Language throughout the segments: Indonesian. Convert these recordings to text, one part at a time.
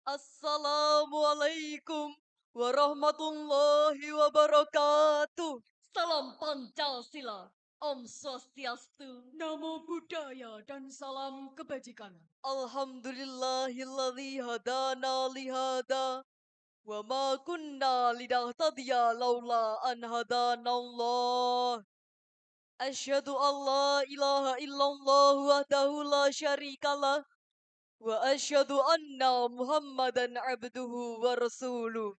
Assalamualaikum warahmatullahi wabarakatuh. Salam Pancasila, Om Swastiastu, Namo Buddhaya, dan salam kebajikan. Alhamdulillahilladzi hadana lihada wa ma kunna linahtadiya laula an hadanallah. Asyhadu an la ilaha illallah wahdahu la syarikalah wa asyhadu anna Muhammadan abduhu wa rasuluh.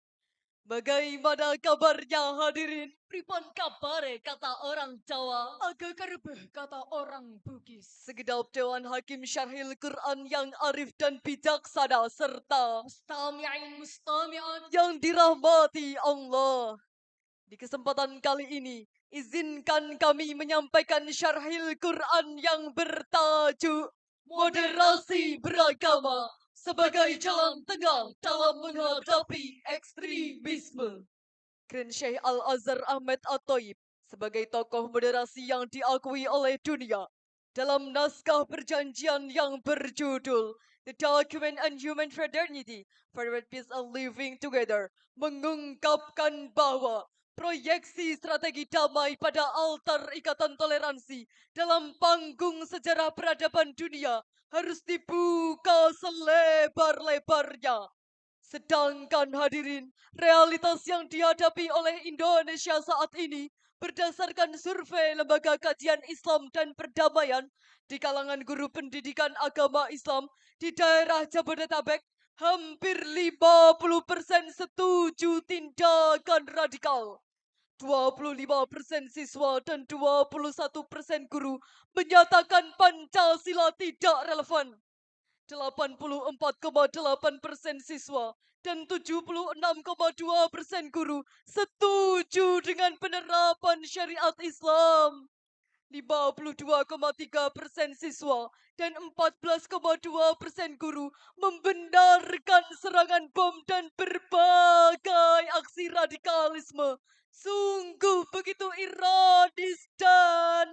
Bagaimana kabarnya hadirin? Pripun kabare kata orang Jawa, agak kerbeh kata orang Bugis. Segenap Dewan Hakim Syarhil Quran yang arif dan bijaksana serta Mustami'in mustami'at, yang dirahmati Allah. Di kesempatan kali ini, izinkan kami menyampaikan Syarhil Quran yang bertajuk Moderasi Beragama sebagai jalan tengah dalam menghadapi ekstremisme. Grand Syekh Al-Azhar Ahmad At-Thayyib sebagai tokoh moderasi yang diakui oleh dunia dalam naskah perjanjian yang berjudul The Document on Human Fraternity, Forward Peace and Living Together mengungkapkan bahwa proyeksi strategi damai pada altar ikatan toleransi dalam panggung sejarah peradaban dunia harus dibuka selebar-lebarnya. Sedangkan hadirin, realitas yang dihadapi oleh Indonesia saat ini berdasarkan survei Lembaga Kajian Islam dan Perdamaian di kalangan guru pendidikan agama Islam di daerah Jabodetabek, hampir 50% setuju tindakan radikal. 25% siswa dan 21% guru menyatakan Pancasila tidak relevan. 84,8% siswa dan 76,2% guru setuju dengan penerapan syariat Islam. 52,3% siswa dan 14,2% guru membenarkan serangan bom dan berbagai aksi radikalisme. Sungguh begitu ironis dan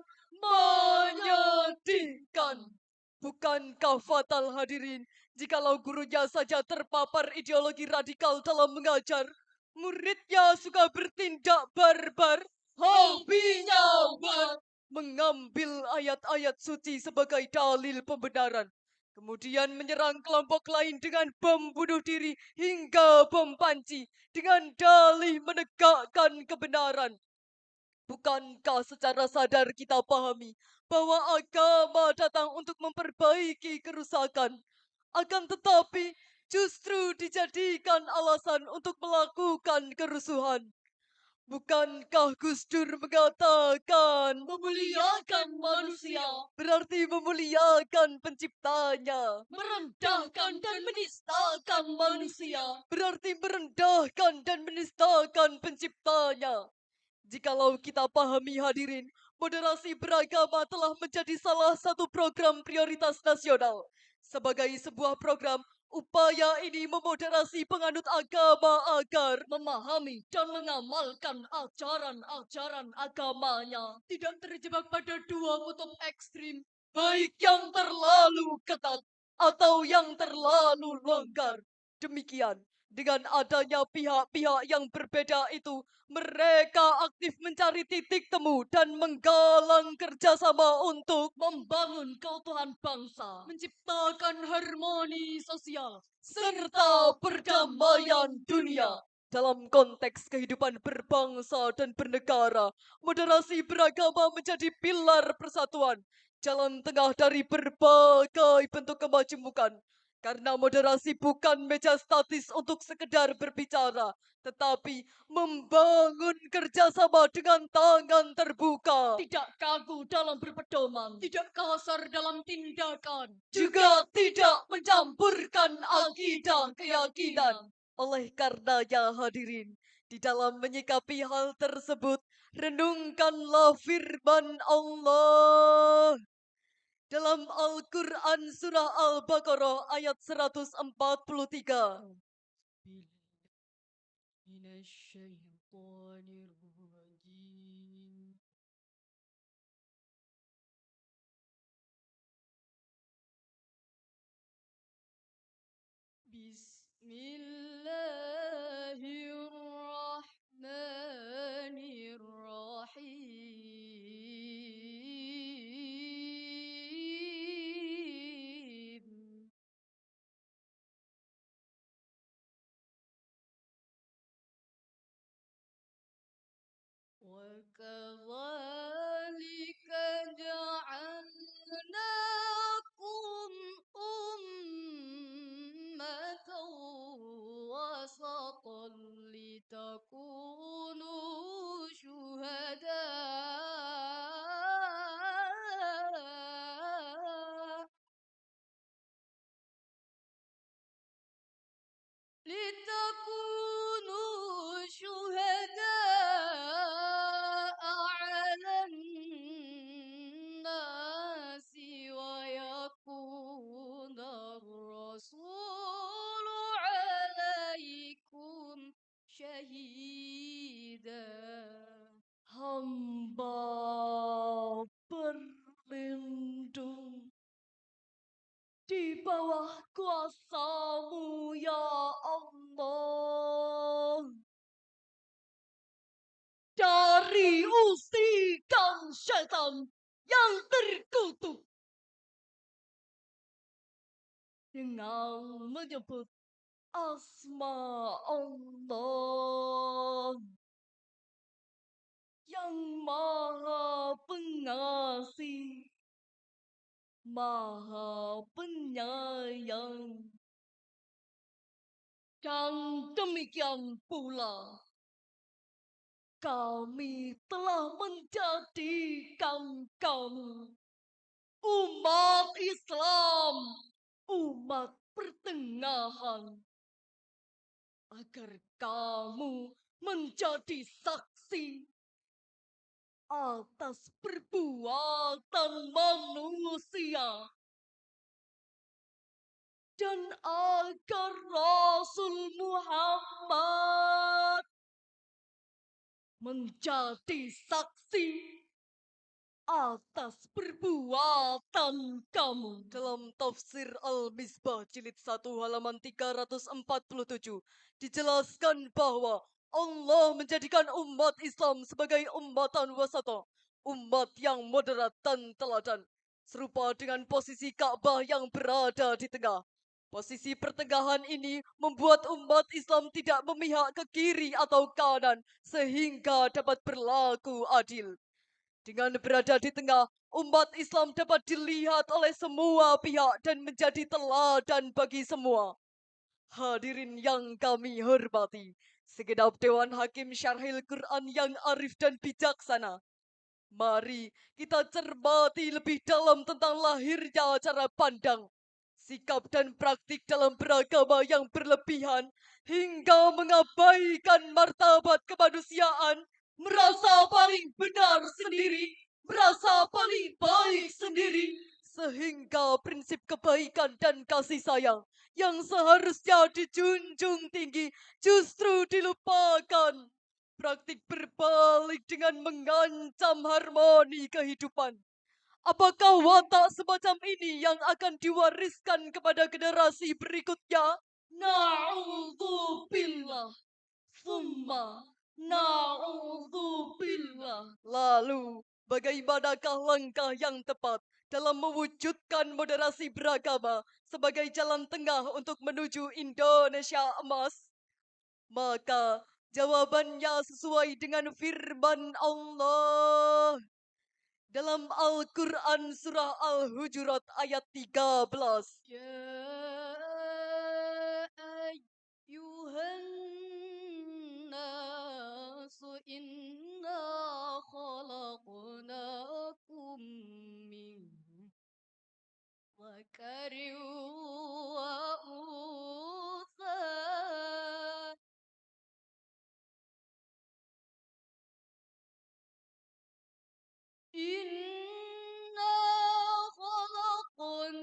menyedihkan. Bukankah fatal hadirin, jikalau gurunya saja terpapar ideologi radikal dalam mengajar, muridnya suka bertindak barbar, hobinya mengambil ayat-ayat suci sebagai dalil pembenaran, kemudian menyerang kelompok lain dengan bom bunuh diri hingga bom panci dengan dalih menegakkan kebenaran. Bukankah secara sadar kita pahami bahwa agama datang untuk memperbaiki kerusakan, akan tetapi justru dijadikan alasan untuk melakukan kerusuhan? Bukankah Gus Dur mengatakan memuliakan manusia, berarti memuliakan penciptanya, merendahkan dan menistakan manusia. berarti merendahkan dan menistakan penciptanya? Jikalau kita pahami hadirin, moderasi beragama telah menjadi salah satu program prioritas nasional. Sebagai sebuah program, upaya ini memoderasi penganut agama agar Memahami dan mengamalkan ajaran-ajaran agamanya, tidak terjebak pada dua kutub ekstrim, baik yang terlalu ketat atau yang terlalu longgar. Demikian, dengan adanya pihak-pihak yang berbeda itu, mereka aktif mencari titik temu dan menggalang kerjasama untuk membangun keutuhan bangsa, menciptakan harmoni sosial, serta perdamaian dunia. Dalam konteks kehidupan berbangsa dan bernegara, moderasi beragama menjadi pilar persatuan, jalan tengah dari berbagai bentuk kemajemukan. Karena moderasi bukan meja statis untuk sekedar berbicara, tetapi membangun kerjasama dengan tangan terbuka. tidak kaku dalam berpedoman, tidak kasar dalam tindakan, Juga tidak mencampurkan akidah keyakinan. Oleh karenanya hadirin, di dalam menyikapi hal tersebut, renungkanlah firman Allah dalam Al-Quran Surah Al-Baqarah ayat 143. Bismillahirrahmanirrahim. وكذلك جعلناكم أمة وسطا لتكونوا شهداء على الناس ويكون الرسول عليكم شهيدا. Hamba berlindung di bawah kuasa-Mu ya Allah, dari usikan syaitan yang terkutuk dengan menyebut asma Allah yang Maha Pengasih, Maha Penyayang. Dan demikian pula kami telah menjadikan kamu umat Islam, umat pertengahan, agar kamu menjadi saksi atas perbuatan manusia, dan agar Rasul Muhammad menjadi saksi atas perbuatan kamu. Dalam tafsir Al-Misbah jilid 1 halaman 347 dijelaskan bahwa Allah menjadikan umat Islam sebagai ummatan wasata, umat yang moderat dan teladan, serupa dengan posisi Ka'bah yang berada di tengah. Posisi pertengahan ini membuat umat Islam tidak memihak ke kiri atau kanan sehingga dapat berlaku adil. Dengan berada di tengah, umat Islam dapat dilihat oleh semua pihak dan menjadi teladan bagi semua. Hadirin yang kami hormati, segenap Dewan Hakim Syarhil Quran yang arif dan bijaksana, mari kita cermati lebih dalam tentang lahirnya cara pandang, sikap dan praktik dalam beragama yang berlebihan hingga mengabaikan martabat kemanusiaan, merasa paling benar sendiri, merasa paling baik sendiri, sehingga prinsip kebaikan dan kasih sayang yang seharusnya dijunjung tinggi justru dilupakan. Praktik berbalik dengan mengancam harmoni kehidupan. Apakah watak semacam ini yang akan diwariskan kepada generasi berikutnya? Na'udzubillah. Summa na'udzubillah. Lalu, bagaimanakah langkah yang tepat dalam mewujudkan moderasi beragama sebagai jalan tengah untuk menuju Indonesia emas? Maka jawabannya sesuai dengan firman Allah dalam Al-Quran surah Al-Hujurat ayat 13. Ya ayyuhan nasu inna khalaqnakum min dzakarin wa untha. Inna khalaqnakum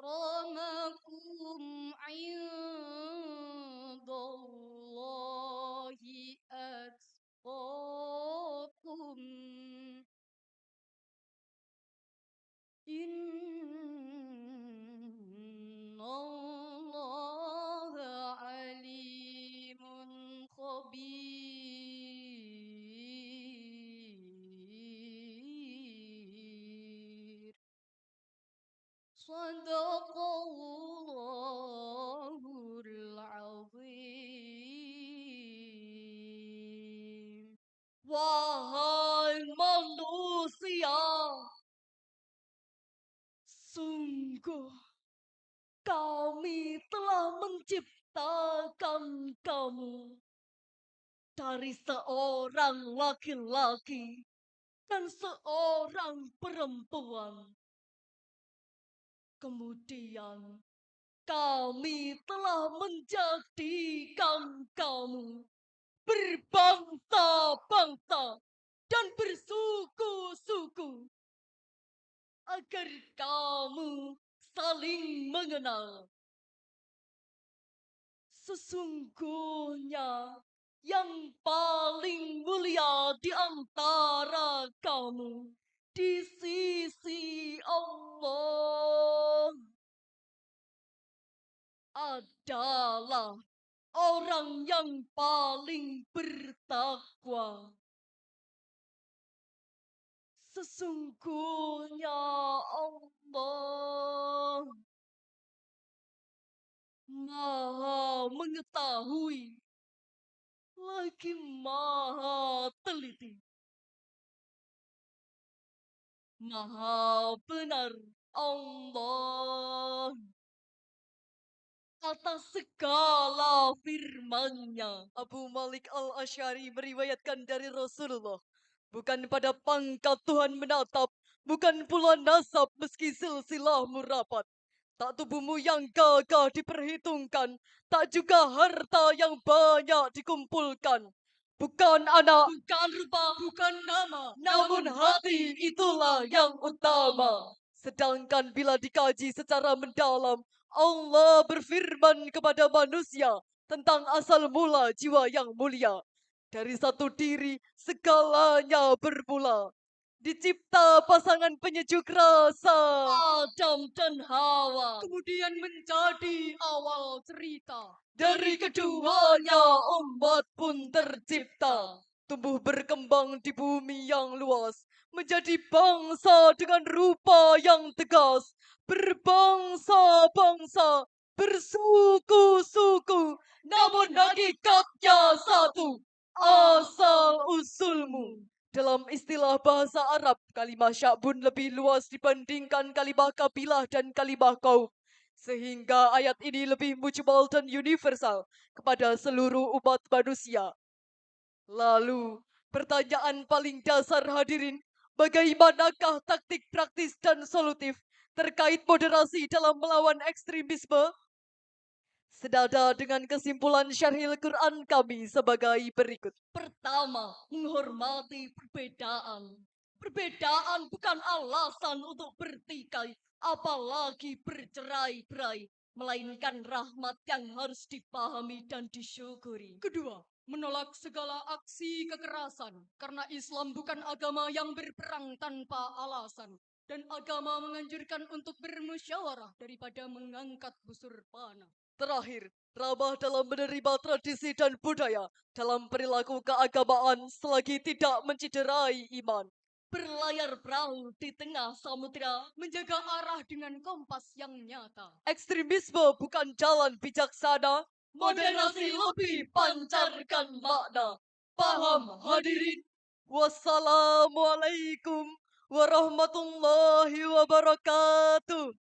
akramakum indallahi atqakum. Innallaha alimun khabir. Sadaqallahul azim. Wahai manusia, sungguh kami telah menciptakan kamu dari seorang laki-laki dan seorang perempuan. Kemudian kami telah menjadikan kamu berbangsa-bangsa dan bersuku-suku agar kamu saling mengenal. Sesungguhnya yang paling mulia di antara kamu di sisi Allah adalah orang yang paling bertakwa. Sesungguhnya Allah Maha mengetahui lagi Maha teliti. Maha benar Allah atas segala firman-Nya. Abu Malik Al-Asy'ari meriwayatkan dari Rasulullah, bukan pada pangkat Tuhan menatap, bukan pula nasab meski silsilahmu rapat. Tak tubuhmu yang gagah diperhitungkan, tak juga harta yang banyak dikumpulkan. Bukan anak, Bukan rupa, bukan nama, namun hati itulah yang utama. Sedangkan bila dikaji secara mendalam, Allah berfirman kepada manusia tentang asal mula jiwa yang mulia. Dari satu diri segalanya bermula. Dicipta pasangan penyejuk rasa, Adam dan Hawa. kemudian Menjadi awal cerita. dari keduanya umat pun tercipta. Tumbuh berkembang di bumi yang luas. Menjadi bangsa dengan rupa yang tegas. Berbangsa-bangsa, bersuku-suku. Namun hakikatnya satu. Asal usulmu. Dalam istilah bahasa Arab, kalimah sya'bun lebih luas dibandingkan kalimah kabilah dan kalimah kaum. Sehingga ayat ini lebih mujmal dan universal kepada seluruh umat manusia. Lalu, pertanyaan paling dasar hadirin, bagaimanakah taktik praktis dan solutif terkait moderasi dalam melawan ekstremisme? Senada dengan kesimpulan syarhil Quran kami sebagai berikut. Pertama, menghormati perbedaan. Perbedaan bukan alasan untuk bertikai, apalagi bercerai-berai, melainkan rahmat yang harus dipahami dan disyukuri. Kedua, menolak segala aksi kekerasan, karena Islam bukan agama yang berperang tanpa alasan, dan agama menganjurkan untuk bermusyawarah daripada mengangkat busur panah. Terakhir, ramah dalam menerima tradisi dan budaya dalam perilaku keagamaan selagi tidak menciderai iman. Berlayar perahu di tengah samudera, menjaga arah dengan kompas yang nyata. Ekstremisme bukan jalan bijaksana, Moderasi lebih pancarkan makna. Paham hadirin? Wassalamualaikum warahmatullahi wabarakatuh.